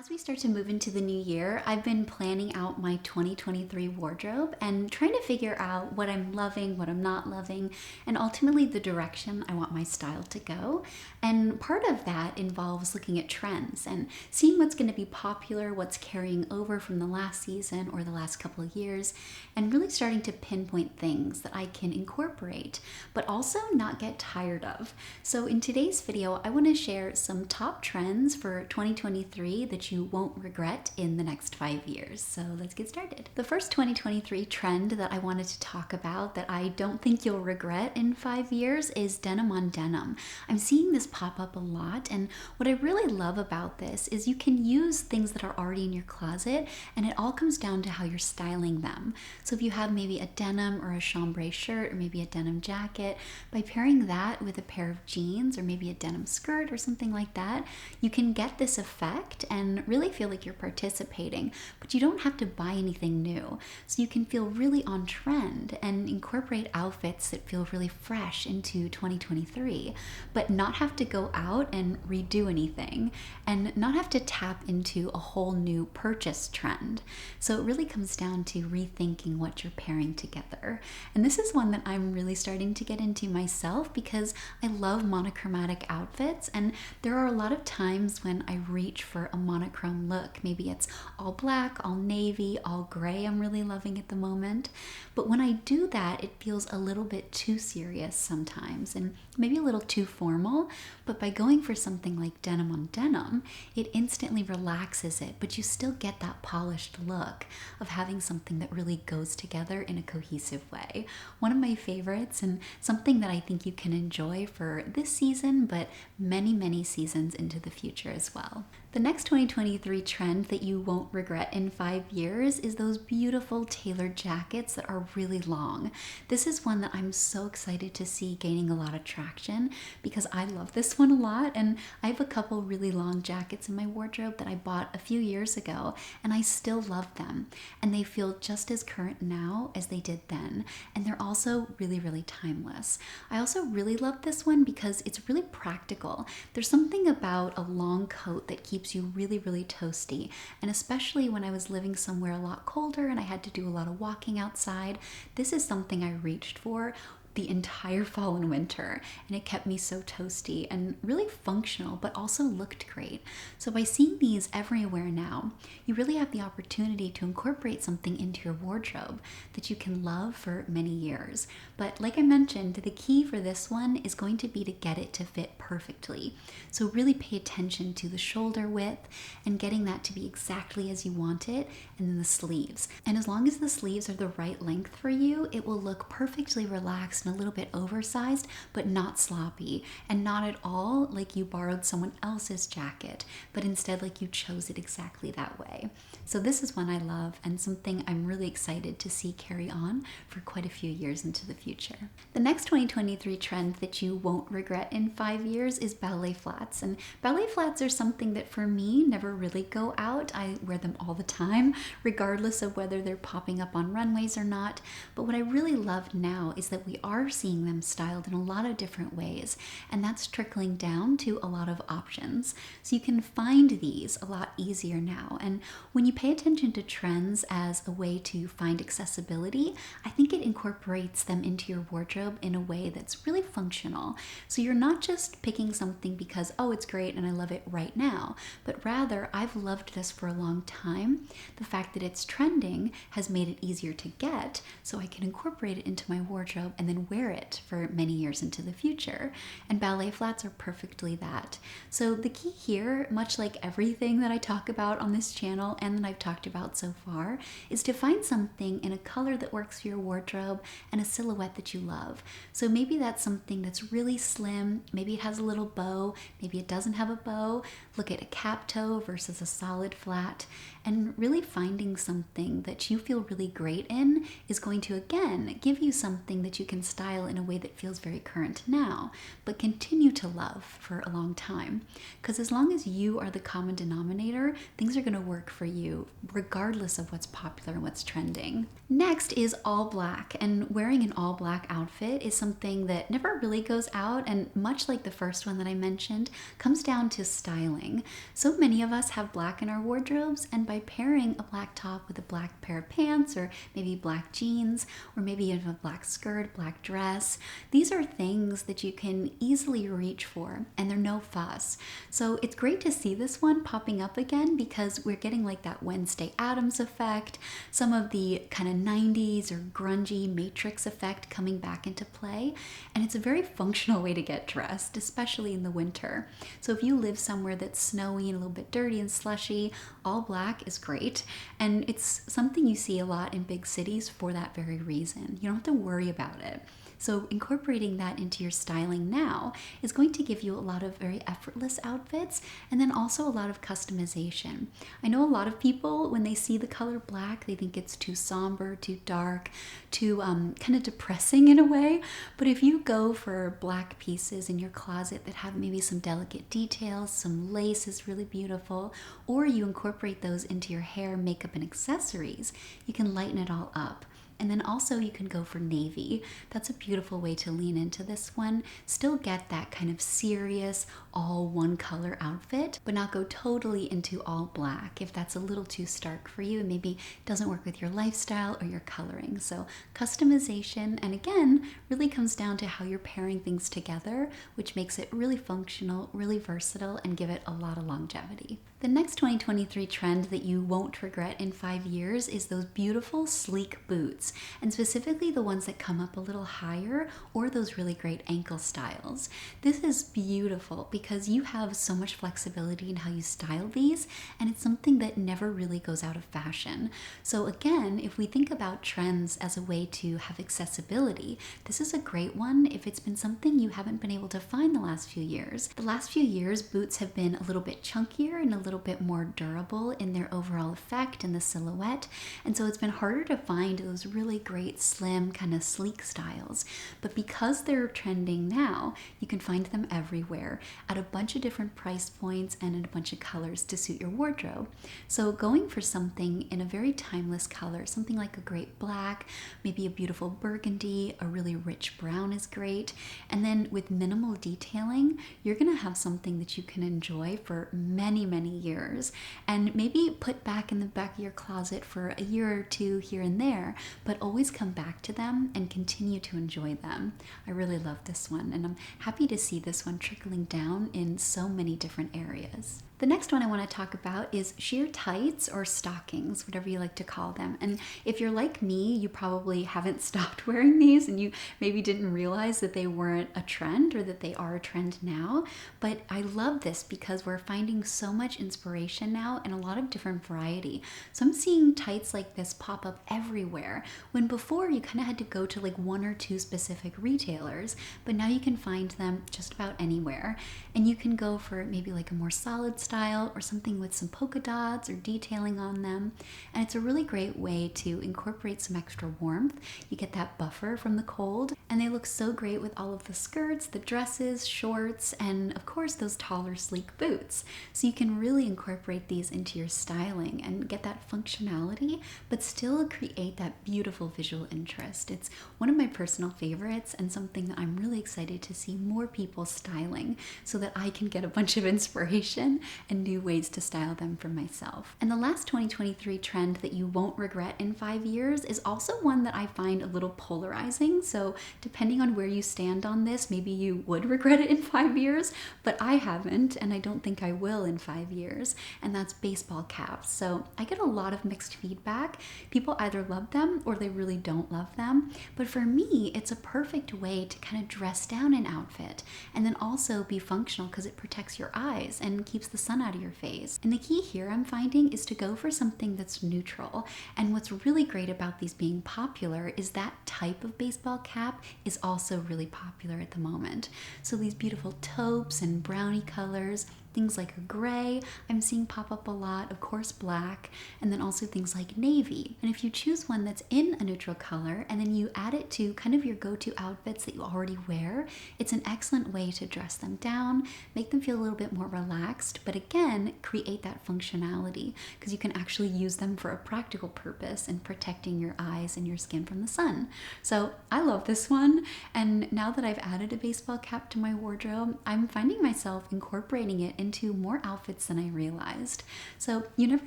As we start to move into the new year, I've been planning out my 2023 wardrobe and trying to figure out what I'm loving, what I'm not loving, and ultimately the direction I want my style to go. And part of that involves looking at trends and seeing what's going to be popular, what's carrying over from the last season or the last couple of years, and really starting to pinpoint things that I can incorporate, but also not get tired of. So in today's video, I want to share some top trends for 2023 that you won't regret in the next 5 years. So let's get started. The first 2023 trend that I wanted to talk about that I don't think you'll regret in 5 years is denim on denim. I'm seeing this pop up a lot, and what I really love about this is you can use things that are already in your closet, and it all comes down to how you're styling them. So if you have maybe a denim or a chambray shirt or maybe a denim jacket, by pairing that with a pair of jeans or maybe a denim skirt or something like that, you can get this effect and really feel like you're participating, but you don't have to buy anything new. So you can feel really on trend and incorporate outfits that feel really fresh into 2023, but not have to go out and redo anything and not have to tap into a whole new purchase trend. So it really comes down to rethinking what you're pairing together. And this is one that I'm really starting to get into myself because I love monochromatic outfits, and there are a lot of times when I reach for a monochrome look. Maybe it's all black, all navy, all gray I'm really loving at the moment. But when I do that, it feels a little bit too serious sometimes and maybe a little too formal. But by going for something like denim on denim, it instantly relaxes it, but you still get that polished look of having something that really goes together in a cohesive way. One of my favorites, and something that I think you can enjoy for this season, but many, many seasons into the future as well. The next 2023 trend that you won't regret in 5 years is those beautiful tailored jackets that are really long. This is one that I'm so excited to see gaining a lot of traction because I love this one a lot, and I have a couple really long jackets in my wardrobe that I bought a few years ago, and I still love them. And they feel just as current now as they did then, and they're also really, really timeless. I also really love this one because it's really practical. There's something about a long coat that keeps you really, really toasty, and especially when I was living somewhere a lot colder and I had to do a lot of walking outside, this is something I reached for the entire fall and winter, and it kept me so toasty and really functional, but also looked great. So by seeing these everywhere now, you really have the opportunity to incorporate something into your wardrobe that you can love for many years. But like I mentioned, the key for this one is going to be to get it to fit perfectly. So really pay attention to the shoulder width and getting that to be exactly as you want it, and then the sleeves. And as long as the sleeves are the right length for you, it will look perfectly relaxed and a little bit oversized, but not sloppy, and not at all like you borrowed someone else's jacket, but instead like you chose it exactly that way. So this is one I love and something I'm really excited to see carry on for quite a few years into the future. The next 2023 trend that you won't regret in 5 years is ballet flats. And ballet flats are something that for me never really go out. I wear them all the time, regardless of whether they're popping up on runways or not. But what I really love now is that we are seeing them styled in a lot of different ways, and that's trickling down to a lot of options. So you can find these a lot easier now, and when you pay attention to trends as a way to find accessibility, I think it incorporates them into your wardrobe in a way that's really functional. So you're not just picking something because, oh, it's great and I love it right now, but rather, I've loved this for a long time. The fact that it's trending has made it easier to get, so I can incorporate it into my wardrobe and then wear it for many years into the future. And ballet flats are perfectly that. So the key here, much like everything that I talk about on this channel and that I've talked about so far, is to find something in a color that works for your wardrobe and a silhouette that you love. So maybe that's something that's really slim, maybe it has a little bow, maybe it doesn't have a bow. Look at a cap toe versus a solid flat, and really finding something that you feel really great in is going to, again, give you something that you can style in a way that feels very current now, but continue to love for a long time. Because as long as you are the common denominator, things are going to work for you, regardless of what's popular and what's trending. Next is all black, and wearing an all black outfit is something that never really goes out, and much like the first one that I mentioned, comes down to styling. So many of us have black in our wardrobes, and by pairing a black top with a black pair of pants, or maybe black jeans, or maybe even a black skirt, black dress, these are things that you can easily reach for, and they're no fuss. So it's great to see this one popping up again because we're getting like that Wednesday Addams effect, some of the kind of 90s or grungy Matrix effect coming back into play, and it's a very functional way to get dressed, especially in the winter. So if you live somewhere that's snowy and a little bit dirty and slushy, all black is great, and it's something you see a lot in big cities for that very reason. You don't have to worry about it. So incorporating that into your styling now is going to give you a lot of very effortless outfits, and then also a lot of customization. I know a lot of people, when they see the color black, they think it's too somber, too dark, too kind of depressing in a way. But if you go for black pieces in your closet that have maybe some delicate details, some lace is really beautiful, or you incorporate those into your hair, makeup, and accessories, you can lighten it all up. And then also you can go for navy. That's a beautiful way to lean into this one. Still get that kind of serious, all one color outfit, but not go totally into all black if that's a little too stark for you and maybe doesn't work with your lifestyle or your coloring. So customization, and again, really comes down to how you're pairing things together, which makes it really functional, really versatile, and give it a lot of longevity. The next 2023 trend that you won't regret in 5 years is those beautiful sleek boots, and specifically the ones that come up a little higher or those really great ankle styles. This is beautiful because you have so much flexibility in how you style these, and it's something that never really goes out of fashion. So again, if we think about trends as a way to have accessibility, this is a great one if it's been something you haven't been able to find the last few years. The last few years, boots have been a little bit chunkier and a little bit more durable in their overall effect and the silhouette, and so it's been harder to find those really great slim kind of sleek styles. But because they're trending now, you can find them everywhere at a bunch of different price points and in a bunch of colors to suit your wardrobe. So going for something in a very timeless color, something like a great black, maybe a beautiful burgundy, a really rich brown is great, and then with minimal detailing, you're gonna have something that you can enjoy for many, many years, and maybe put back in the back of your closet for a year or two here and there, but always come back to them and continue to enjoy them. I really love this one, and I'm happy to see this one trickling down in so many different areas. The next one I want to talk about is sheer tights or stockings, whatever you like to call them. And if you're like me, you probably haven't stopped wearing these and you maybe didn't realize that they weren't a trend or that they are a trend now. But I love this because we're finding so much inspiration now and a lot of different variety. So I'm seeing tights like this pop up everywhere, when before you kind of had to go to like one or two specific retailers, but now you can find them just about anywhere. And you can go for maybe like a more solid style or something with some polka dots or detailing on them. And it's a really great way to incorporate some extra warmth. You get that buffer from the cold, and they look so great with all of the skirts, the dresses, shorts, and of course those taller sleek boots. So you can really incorporate these into your styling and get that functionality, but still create that beautiful visual interest. It's one of my personal favorites and something that I'm really excited to see more people styling so that I can get a bunch of inspiration and new ways to style them for myself. And the last 2023 trend that you won't regret in 5 years is also one that I find a little polarizing. So depending on where you stand on this, maybe you would regret it in 5 years, but I haven't, and I don't think I will in 5 years, and that's baseball caps. So I get a lot of mixed feedback. People either love them or they really don't love them. But for me, it's a perfect way to kind of dress down an outfit and then also be functional because it protects your eyes and keeps the sun out of your face. And the key here I'm finding is to go for something that's neutral. And what's really great about these being popular is that type of baseball cap is also really popular at the moment. So these beautiful taupes and brownie colors, things like gray, I'm seeing pop up a lot, of course black, and then also things like navy. And if you choose one that's in a neutral color and then you add it to kind of your go-to outfits that you already wear, it's an excellent way to dress them down, make them feel a little bit more relaxed, but again, create that functionality because you can actually use them for a practical purpose in protecting your eyes and your skin from the sun. So I love this one, and now that I've added a baseball cap to my wardrobe, I'm finding myself incorporating it into more outfits than I realized. So you never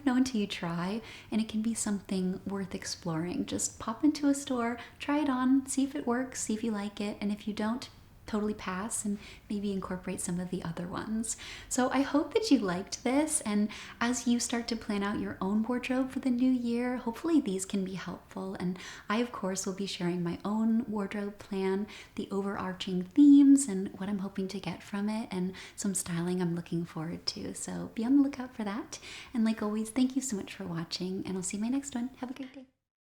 know until you try, and it can be something worth exploring. Just pop into a store, try it on, see if it works, see if you like it, and if you don't, totally pass and maybe incorporate some of the other ones. So I hope that you liked this, and as you start to plan out your own wardrobe for the new year, hopefully these can be helpful. And I of course will be sharing my own wardrobe plan, the overarching themes and what I'm hoping to get from it, and some styling I'm looking forward to. So be on the lookout for that. And like always, thank you so much for watching, and I'll see you in my next one. Have a great day.